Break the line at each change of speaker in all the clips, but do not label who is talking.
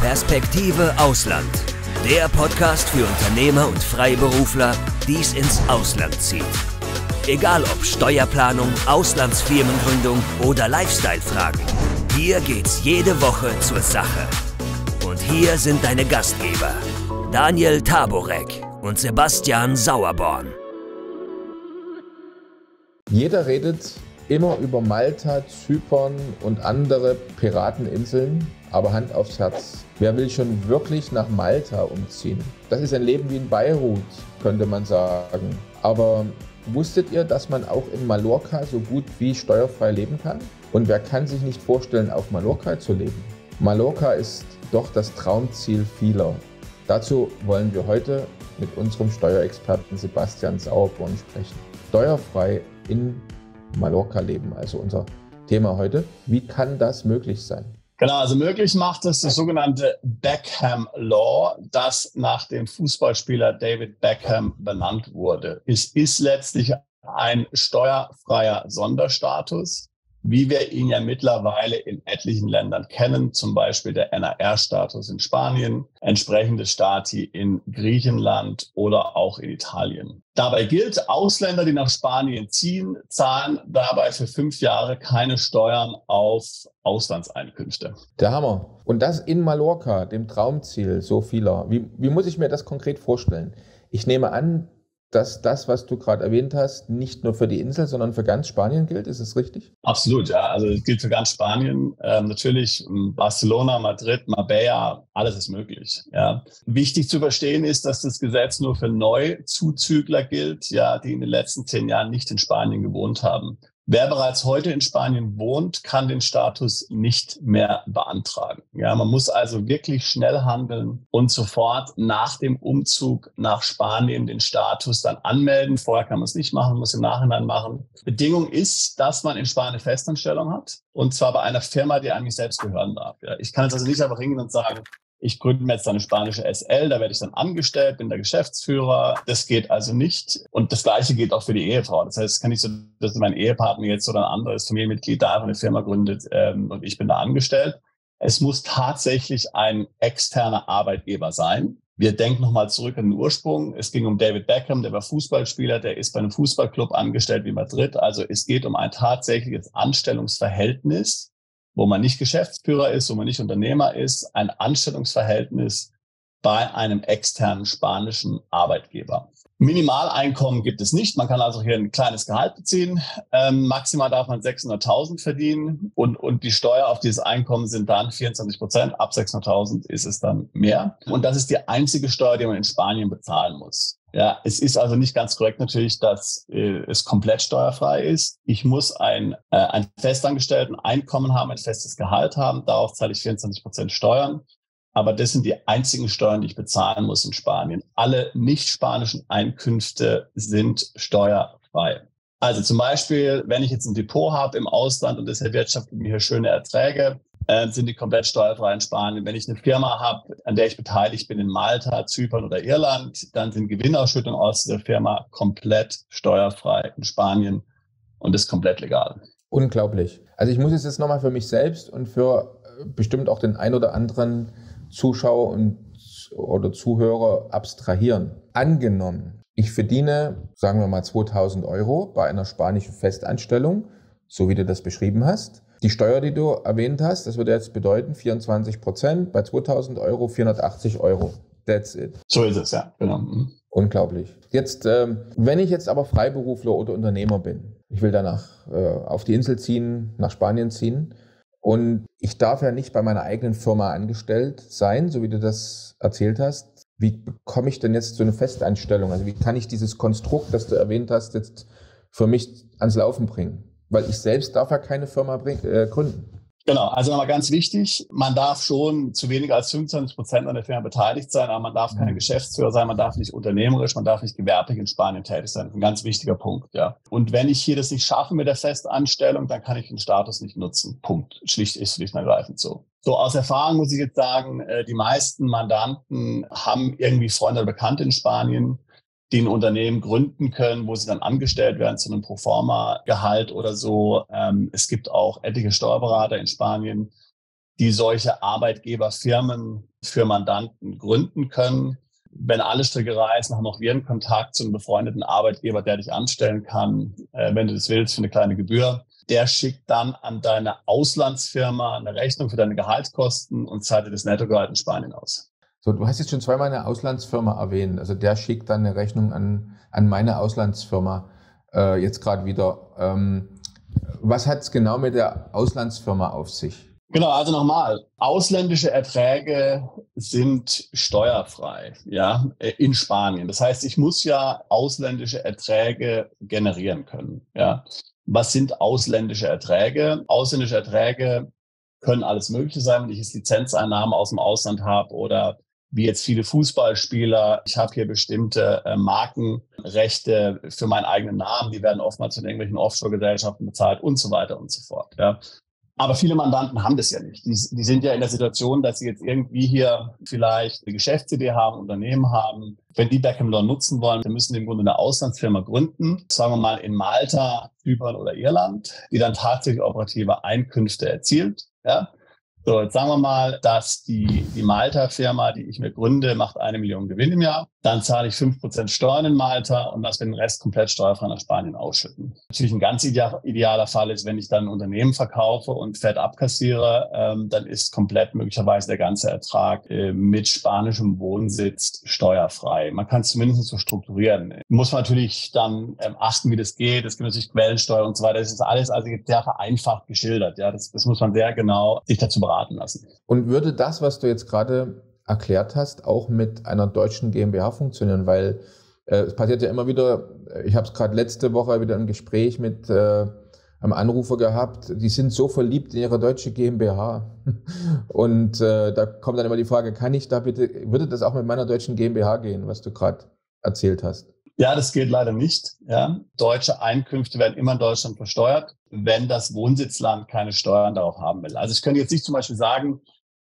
Perspektive Ausland. Der Podcast für Unternehmer und Freiberufler, die es ins Ausland zieht. Egal ob Steuerplanung, Auslandsfirmengründung oder Lifestyle-Fragen. Hier geht's jede Woche zur Sache. Und hier sind deine Gastgeber, Daniel Taborek und Sebastian Sauerborn.
Jeder redet immer über Malta, Zypern und andere Pirateninseln, aber Hand aufs Herz. Wer will schon wirklich nach Malta umziehen? Das ist ein Leben wie in Beirut, könnte man sagen. Aber wusstet ihr, dass man auch in Mallorca so gut wie steuerfrei leben kann? Und wer kann sich nicht vorstellen, auf Mallorca zu leben? Mallorca ist doch das Traumziel vieler. Dazu wollen wir heute mit unserem Steuerexperten Sebastian Sauerborn sprechen. Steuerfrei in Mallorca leben, also unser Thema heute. Wie kann das möglich sein?
Genau, also möglich macht es das sogenannte Beckham Law, das nach dem Fußballspieler David Beckham benannt wurde. Es ist letztlich ein steuerfreier Sonderstatus, wie wir ihn ja mittlerweile in etlichen Ländern kennen, zum Beispiel der NAR-Status in Spanien, entsprechende Stati in Griechenland oder auch in Italien. Dabei gilt, Ausländer, die nach Spanien ziehen, zahlen dabei für 5 Jahre keine Steuern auf Auslandseinkünfte.
Der Hammer. Und das in Mallorca, dem Traumziel so vieler. Wie muss ich mir das konkret vorstellen? Ich nehme an, dass das, was du gerade erwähnt hast, nicht nur für die Insel, sondern für ganz Spanien gilt. Ist es richtig?
Absolut, ja. Also es gilt für ganz Spanien. Natürlich Barcelona, Madrid, Marbella, alles ist möglich. Ja. Wichtig zu verstehen ist, dass das Gesetz nur für Neuzuzügler gilt, ja, die in den letzten 10 Jahren nicht in Spanien gewohnt haben. Wer bereits heute in Spanien wohnt, kann den Status nicht mehr beantragen. Ja, man muss also wirklich schnell handeln und sofort nach dem Umzug nach Spanien den Status dann anmelden. Vorher kann man es nicht machen, muss im Nachhinein machen. Bedingung ist, dass man in Spanien eine Festanstellung hat, und zwar bei einer Firma, die einem nicht selbst gehören darf. Ja, ich kann jetzt also nicht einfach hingehen und sagen, ich gründe mir jetzt eine spanische SL, da werde ich dann angestellt, bin der Geschäftsführer. Das geht also nicht. Und das Gleiche gilt auch für die Ehefrau. Das heißt, es kann nicht so, dass mein Ehepartner jetzt oder ein anderes Familienmitglied da einfach eine Firma gründet und ich bin da angestellt. Es muss tatsächlich ein externer Arbeitgeber sein. Wir denken nochmal zurück an den Ursprung. Es ging um David Beckham, der war Fußballspieler, der ist bei einem Fußballclub angestellt wie Madrid. Also es geht um ein tatsächliches Anstellungsverhältnis, wo man nicht Geschäftsführer ist, wo man nicht Unternehmer ist, ein Anstellungsverhältnis bei einem externen spanischen Arbeitgeber. Minimaleinkommen gibt es nicht. Man kann also hier ein kleines Gehalt beziehen. Maximal darf man 600.000 verdienen und die Steuer auf dieses Einkommen sind dann 24%. Ab 600.000 ist es dann mehr. Und das ist die einzige Steuer, die man in Spanien bezahlen muss. Ja, es ist also nicht ganz korrekt natürlich, dass es komplett steuerfrei ist. Ich muss ein festangestellten Einkommen haben, ein festes Gehalt haben. Darauf zahle ich 24% Steuern. Aber das sind die einzigen Steuern, die ich bezahlen muss in Spanien. Alle nicht-spanischen Einkünfte sind steuerfrei. Also zum Beispiel, wenn ich jetzt ein Depot habe im Ausland und das erwirtschaftet mir hier schöne Erträge, sind die komplett steuerfrei in Spanien. Wenn ich eine Firma habe, an der ich beteiligt bin in Malta, Zypern oder Irland, dann sind Gewinnausschüttungen aus dieser Firma komplett steuerfrei in Spanien und ist komplett legal.
Unglaublich. Also ich muss es jetzt nochmal für mich selbst und für bestimmt auch den ein oder anderen Zuschauer oder Zuhörer abstrahieren. Angenommen, ich verdiene, sagen wir mal 2.000 Euro bei einer spanischen Festanstellung, so wie du das beschrieben hast. Die Steuer, die du erwähnt hast, das würde jetzt bedeuten 24%, bei 2.000 Euro 480 Euro. That's it.
So ist es, ja, genau.
Unglaublich. Jetzt, wenn ich jetzt aber Freiberufler oder Unternehmer bin, ich will danach auf die Insel ziehen, nach Spanien ziehen, und ich darf ja nicht bei meiner eigenen Firma angestellt sein, so wie du das erzählt hast. Wie bekomme ich denn jetzt so eine Festanstellung? Also wie kann ich dieses Konstrukt, das du erwähnt hast, jetzt für mich ans Laufen bringen? Weil ich selbst darf ja keine Firma gründen.
Genau, also nochmal ganz wichtig, man darf schon zu weniger als 25% an der Firma beteiligt sein, aber man darf kein Geschäftsführer sein, man darf nicht unternehmerisch, man darf nicht gewerblich in Spanien tätig sein. Ein ganz wichtiger Punkt, ja. Und wenn ich hier das nicht schaffe mit der Festanstellung, dann kann ich den Status nicht nutzen. Punkt. Schlicht und ergreifend so. So, aus Erfahrung muss ich jetzt sagen, die meisten Mandanten haben irgendwie Freunde oder Bekannte in Spanien, die ein Unternehmen gründen können, wo sie dann angestellt werden zu einem Proforma-Gehalt oder so. Es gibt auch etliche Steuerberater in Spanien, die solche Arbeitgeberfirmen für Mandanten gründen können. Wenn alle Stricke reißen, haben auch wir einen Kontakt zu einem befreundeten Arbeitgeber, der dich anstellen kann, wenn du das willst, für eine kleine Gebühr. Der schickt dann an deine Auslandsfirma eine Rechnung für deine Gehaltskosten und zahlt dir das Nettogehalt in Spanien aus.
So, du hast jetzt schon zweimal eine Auslandsfirma erwähnt. Also der schickt dann eine Rechnung an meine Auslandsfirma jetzt gerade wieder. Was hat es genau mit der Auslandsfirma auf sich?
Genau, also nochmal, ausländische Erträge sind steuerfrei, ja, in Spanien. Das heißt, ich muss ja ausländische Erträge generieren können, ja. Was sind ausländische Erträge? Ausländische Erträge können alles Mögliche sein, wenn ich jetzt Lizenzeinnahmen aus dem Ausland habe oder wie jetzt viele Fußballspieler. Ich habe hier bestimmte Markenrechte für meinen eigenen Namen, die werden oftmals von irgendwelchen Offshore-Gesellschaften bezahlt und so weiter und so fort, ja. Aber viele Mandanten haben das ja nicht. Die sind ja in der Situation, dass sie jetzt irgendwie hier vielleicht eine Geschäftsidee haben, Unternehmen haben. Wenn die Beckham Law nutzen wollen, dann müssen die im Grunde eine Auslandsfirma gründen, sagen wir mal in Malta, Zypern oder Irland, die dann tatsächlich operative Einkünfte erzielt. Ja? So, jetzt sagen wir mal, dass die Malta-Firma, die ich mir gründe, macht 1 Million Gewinn im Jahr. Dann zahle ich 5% Steuern in Malta und lasse den Rest komplett steuerfrei nach Spanien ausschütten. Natürlich ein ganz idealer Fall ist, wenn ich dann ein Unternehmen verkaufe und fett abkassiere, dann ist komplett möglicherweise der ganze Ertrag mit spanischem Wohnsitz steuerfrei. Man kann es zumindest so strukturieren. Muss man natürlich dann achten, wie das geht. Es gibt natürlich Quellensteuer und so weiter. Das ist alles also sehr vereinfacht geschildert. Ja, das muss man sehr genau sich dazu beraten lassen.
Und würde das, was du jetzt gerade erklärt hast, auch mit einer deutschen GmbH funktionieren? Weil es passiert ja immer wieder, ich habe es gerade letzte Woche wieder ein Gespräch mit einem Anrufer gehabt, die sind so verliebt in ihre deutsche GmbH. Und da kommt dann immer die Frage, würde das auch mit meiner deutschen GmbH gehen, was du gerade erzählt hast?
Ja, das geht leider nicht. Ja. Deutsche Einkünfte werden immer in Deutschland versteuert, wenn das Wohnsitzland keine Steuern darauf haben will. Also ich könnte jetzt nicht zum Beispiel sagen,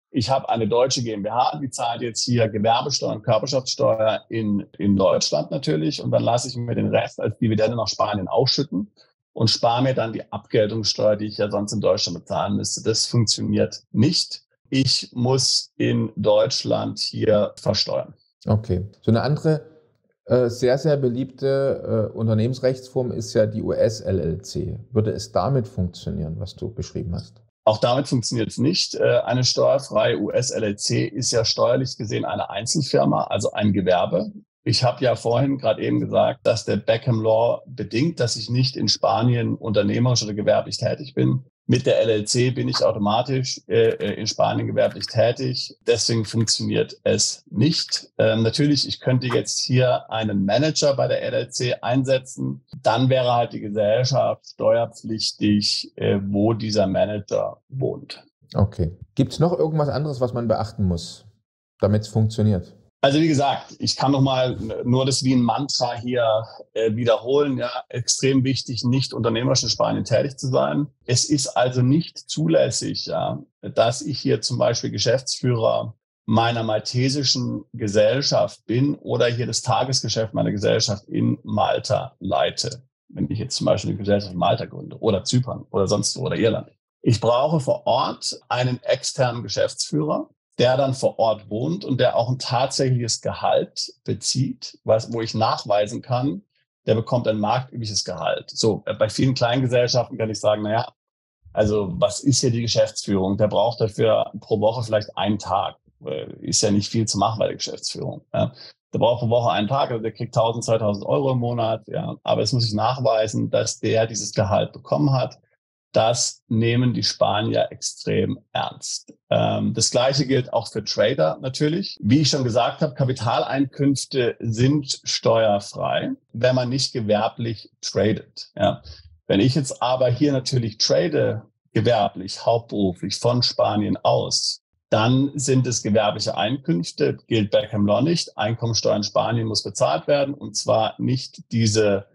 ich habe eine deutsche GmbH, die zahlt jetzt hier Gewerbesteuer und Körperschaftssteuer in Deutschland natürlich und dann lasse ich mir den Rest als Dividende nach Spanien ausschütten und spare mir dann die Abgeltungssteuer, die ich ja sonst in Deutschland bezahlen müsste. Das funktioniert nicht. Ich muss in Deutschland hier versteuern.
Okay. So eine andere sehr, sehr beliebte Unternehmensrechtsform ist ja die US-LLC. Würde es damit funktionieren, was du beschrieben hast?
Auch damit funktioniert es nicht. Eine steuerfreie US-LLC ist ja steuerlich gesehen eine Einzelfirma, also ein Gewerbe. Ich habe ja vorhin gerade eben gesagt, dass der Beckham Law bedingt, dass ich nicht in Spanien unternehmerisch oder gewerblich tätig bin. Mit der LLC bin ich automatisch in Spanien gewerblich tätig. Deswegen funktioniert es nicht. Natürlich, ich könnte jetzt hier einen Manager bei der LLC einsetzen. Dann wäre halt die Gesellschaft steuerpflichtig, wo dieser Manager wohnt.
Okay. Gibt es noch irgendwas anderes, was man beachten muss, damit es funktioniert?
Also wie gesagt, ich kann noch mal nur das wie ein Mantra hier wiederholen. Ja, extrem wichtig, nicht unternehmerisch in Spanien tätig zu sein. Es ist also nicht zulässig, ja, dass ich hier zum Beispiel Geschäftsführer meiner maltesischen Gesellschaft bin oder hier das Tagesgeschäft meiner Gesellschaft in Malta leite. Wenn ich jetzt zum Beispiel eine Gesellschaft in Malta gründe oder Zypern oder sonst wo oder Irland. Ich brauche vor Ort einen externen Geschäftsführer, der dann vor Ort wohnt und der auch ein tatsächliches Gehalt bezieht, wo ich nachweisen kann, der bekommt ein marktübliches Gehalt. So, bei vielen kleinen Gesellschaften kann ich sagen, naja, also was ist hier die Geschäftsführung? Der braucht dafür pro Woche vielleicht einen Tag. Ist ja nicht viel zu machen bei der Geschäftsführung. Ja. Der braucht pro Woche einen Tag, also der kriegt 1.000, 2.000 Euro im Monat. Ja. Aber es muss ich nachweisen, dass der dieses Gehalt bekommen hat. Das nehmen die Spanier extrem ernst. Das Gleiche gilt auch für Trader natürlich. Wie ich schon gesagt habe, Kapitaleinkünfte sind steuerfrei, wenn man nicht gewerblich tradet. Ja. Wenn ich jetzt aber hier natürlich trade, gewerblich, hauptberuflich von Spanien aus, dann sind es gewerbliche Einkünfte, gilt Beckham Law nicht. Einkommensteuer in Spanien muss bezahlt werden und zwar nicht diese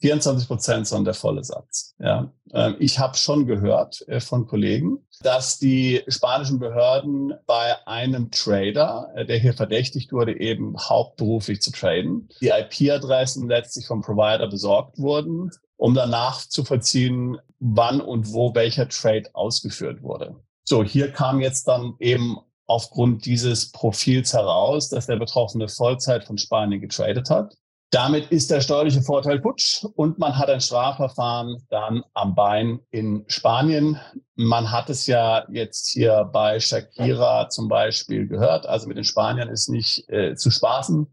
24%, sondern der volle Satz. Ja. Ich habe schon gehört von Kollegen, dass die spanischen Behörden bei einem Trader, der hier verdächtigt wurde, eben hauptberuflich zu traden, die IP-Adressen letztlich vom Provider besorgt wurden, um danach zu vollziehen, wann und wo welcher Trade ausgeführt wurde. So, hier kam jetzt dann eben aufgrund dieses Profils heraus, dass der Betroffene Vollzeit von Spanien getradet hat. Damit ist der steuerliche Vorteil futsch und man hat ein Strafverfahren dann am Bein in Spanien. Man hat es ja jetzt hier bei Shakira zum Beispiel gehört. Also mit den Spaniern ist nicht zu spaßen.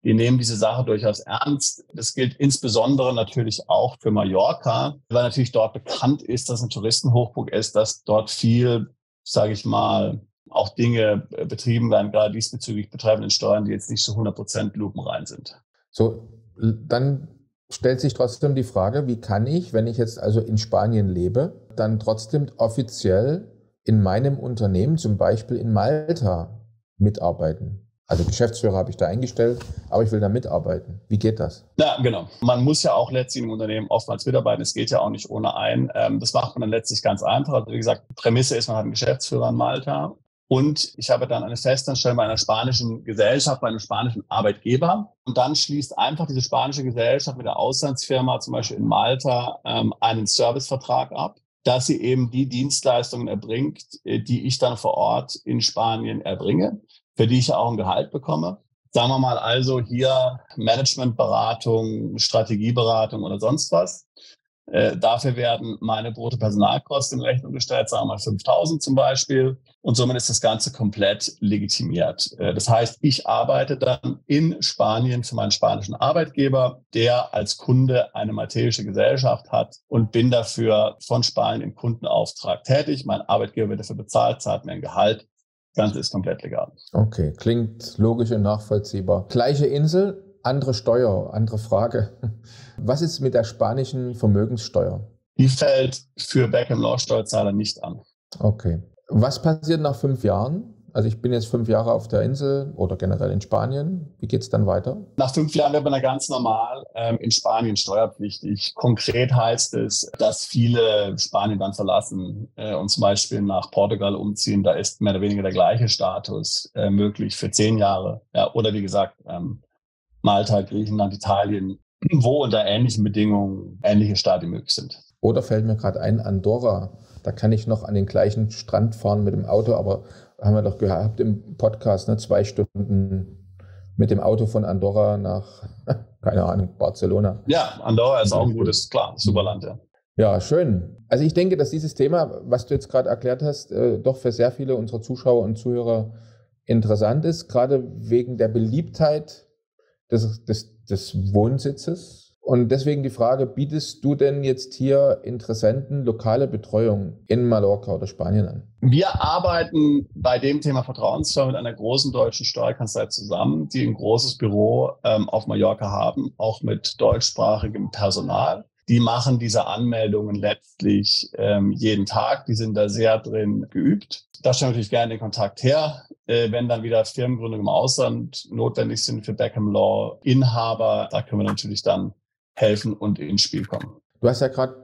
Die nehmen diese Sache durchaus ernst. Das gilt insbesondere natürlich auch für Mallorca, weil natürlich dort bekannt ist, dass ein Touristenhochburg ist, dass dort viel, sage ich mal, auch Dinge betrieben werden, gerade diesbezüglich betreffenden Steuern, die jetzt nicht zu 100% lupenrein sind.
So, dann stellt sich trotzdem die Frage, wie kann ich, wenn ich jetzt also in Spanien lebe, dann trotzdem offiziell in meinem Unternehmen, zum Beispiel in Malta, mitarbeiten? Also Geschäftsführer habe ich da eingestellt, aber ich will da mitarbeiten. Wie geht das?
Ja, genau. Man muss ja auch letztlich im Unternehmen oftmals mitarbeiten. Es geht ja auch nicht ohne ein. Das macht man dann letztlich ganz einfach. Also wie gesagt, Prämisse ist, man hat einen Geschäftsführer in Malta. Und ich habe dann eine Festanstellung bei einer spanischen Gesellschaft, bei einem spanischen Arbeitgeber. Und dann schließt einfach diese spanische Gesellschaft mit der Auslandsfirma, zum Beispiel in Malta, einen Servicevertrag ab, dass sie eben die Dienstleistungen erbringt, die ich dann vor Ort in Spanien erbringe, für die ich ja auch ein Gehalt bekomme. Sagen wir mal also hier Managementberatung, Strategieberatung oder sonst was. Dafür werden meine Bruttopersonalkosten in Rechnung gestellt, sagen wir mal 5.000 zum Beispiel. Und somit ist das Ganze komplett legitimiert. Das heißt, ich arbeite dann in Spanien für meinen spanischen Arbeitgeber, der als Kunde eine maltesische Gesellschaft hat und bin dafür von Spanien im Kundenauftrag tätig. Mein Arbeitgeber wird dafür bezahlt, zahlt mir ein Gehalt. Das Ganze ist komplett legal.
Okay, klingt logisch und nachvollziehbar. Gleiche Insel, andere Steuer, andere Frage. Was ist mit der spanischen Vermögenssteuer?
Die fällt für Back-Law-Steuerzahler nicht an.
Okay. Was passiert nach 5 Jahren? Also ich bin jetzt 5 Jahre auf der Insel oder generell in Spanien. Wie geht es dann weiter?
Nach 5 Jahren wird man dann ganz normal in Spanien steuerpflichtig. Konkret heißt es, dass viele Spanien dann verlassen und zum Beispiel nach Portugal umziehen. Da ist mehr oder weniger der gleiche Status möglich für 10 Jahre. Ja, oder wie gesagt, Malta, Griechenland, Italien, wo unter ähnlichen Bedingungen ähnliche Staaten möglich sind.
Oder fällt mir gerade ein, Andorra. Da kann ich noch an den gleichen Strand fahren mit dem Auto, aber haben wir doch gehabt im Podcast, 2 Stunden mit dem Auto von Andorra nach, keine Ahnung, Barcelona.
Ja, Andorra ist auch ein gutes, klar, super Land, ja.
Ja, schön. Also ich denke, dass dieses Thema, was du jetzt gerade erklärt hast, doch für sehr viele unserer Zuschauer und Zuhörer interessant ist, gerade wegen der Beliebtheit des Wohnsitzes. Und deswegen die Frage, bietest du denn jetzt hier Interessenten lokale Betreuung in Mallorca oder Spanien an?
Wir arbeiten bei dem Thema Vertrauenssteuer mit einer großen deutschen Steuerkanzlei zusammen, die ein großes Büro auf Mallorca haben, auch mit deutschsprachigem Personal. Die machen diese Anmeldungen letztlich jeden Tag. Die sind da sehr drin geübt. Da stellen wir natürlich gerne den Kontakt her. Wenn dann wieder Firmengründungen im Ausland notwendig sind für Beckham Law Inhaber, da können wir natürlich dann helfen und ins Spiel kommen.
Du hast ja gerade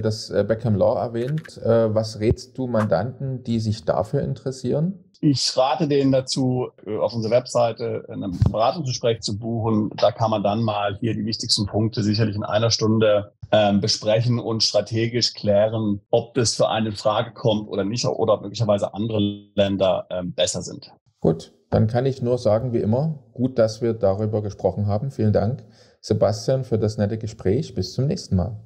das Beckham Law erwähnt. Was rätst du Mandanten, die sich dafür interessieren?
Ich rate denen dazu, auf unserer Webseite ein Beratungsgespräch zu buchen. Da kann man dann mal hier die wichtigsten Punkte sicherlich in einer Stunde besprechen und strategisch klären, ob das für einen in Frage kommt oder nicht oder ob möglicherweise andere Länder besser sind.
Gut, dann kann ich nur sagen, wie immer, gut, dass wir darüber gesprochen haben. Vielen Dank, Sebastian, für das nette Gespräch. Bis zum nächsten Mal.